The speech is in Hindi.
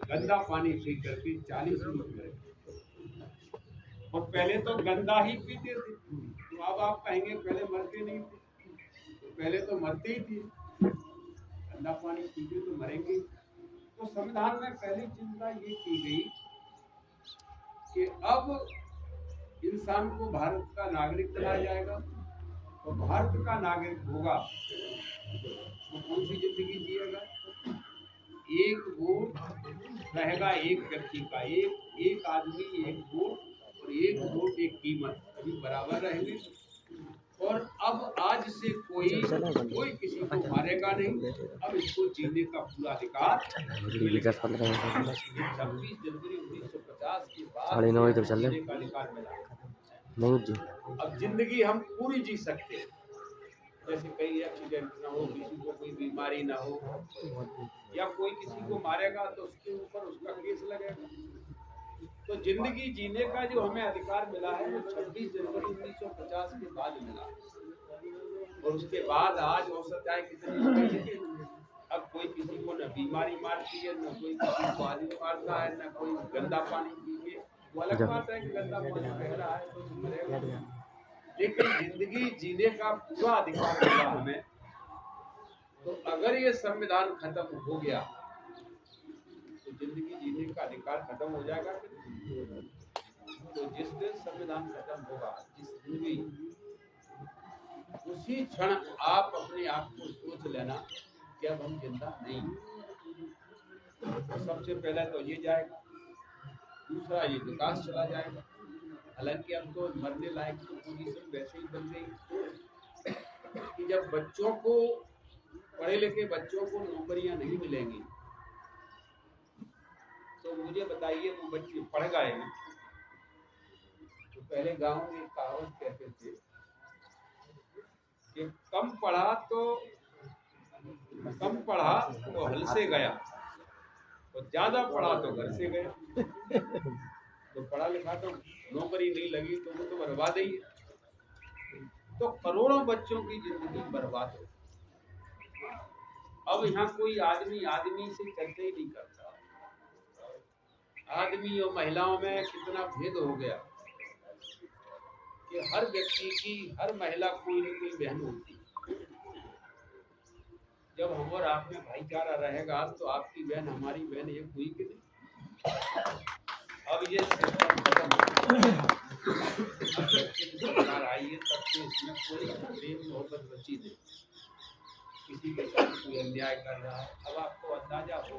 गंदा पानी पी करके 40 मिनट मरे। और पहले तो गंदा ही पीते थे, तो अब आप कहेंगे पहले मरते नहीं थे, तो पहले तो मरते ही थे, गंदा पानी पीते तो मरेंगे। तो संविधान में पहली चिंता ये की गई कि अब इंसान को भारत का नागरिक बनाया जाएगा, और भारत का नागरिक होगा तो कौन सी जिंदगी जिएगा? एक वोट रहेगा एक व्यक्ति का, एक आदमी एक वोट, और एक वोट एक कीमत, अभी बराबर रहेंगे। और अब आज से कोई किसी को मारेगा नहीं, अब इसको जीने का पूरा अधिकार। 26 जनवरी 1950 के बाद जीने का अधिकार मिला। नहीं जी, अब जिंदगी हम पूरी जी सकते हैं, जैसे कहीं एक्सीडेंट ना हो, किसी को कोई बीमारी ना हो, या कोई किसी को मारेगा तो उसके ऊपर उसका केस लगेगा। तो जिंदगी जीने का जो हमें अधिकार मिला है वो 26 जनवरी 1950 के बाद मिला, और उसके बाद आज औसत आए कितनी, अब कोई किसी को न बीमारी मारती है, न कोई किसी को आदमी मारता है, न कोई गंदा पानी पी के। वो अलग बात है कि गंदा पानी बह रहा है तो मरेगा, लेकिन जिंदगी जीने का पूरा अधिकार मिला हमें। तो अगर ये संविधान खत्म हो गया तो जिंदगी जीने का अधिकार खत्म हो जाएगा। तो जिस दिन संविधान खत्म होगा, जिस दिन भी, उसी क्षण आप अपने आप को सोच लेना कि अब हम जिंदा नहीं। तो सबसे पहले तो ये जाएगा, दूसरा ये विकास चला जाएगा। हालांकि अब तो मरने लायक तो पोजीशन वैसे ही बन गई कि जब बच्चों को, पढ़े लिखे बच्चों को नौकरियां नहीं मिलेंगी, तो मुझे बताइए वो बच्चे पढ़ गए हैं। तो पहले गांव में एक कहावत कहते थे कि कम पढ़ा तो हल से गया, और ज्यादा पढ़ा तो घर से गया। तो पढ़ा लिखा तो नौकरी नहीं लगी तो वो तो बर्बाद ही है। तो करोड़ों बच्चों की जिंदगी बर्बाद हो। अब यहाँ कोई आदमी से चर्चा ही नहीं करता। आदमी और महिलाओं में कितना भेद हो गया कि हर व्यक्ति की, हर महिला कोई न कोई बहन होती है। जब हम और आप में भाईचारा रहेगा तो आपकी बहन हमारी बहन एक हुई कि नहीं? अब ये सरकार आई है तब से इसमें कोई प्रेम मोहब्बत बची नहीं, किसी के साथ कोई अन्याय कर रहा है। अब आपको अंदाजा हो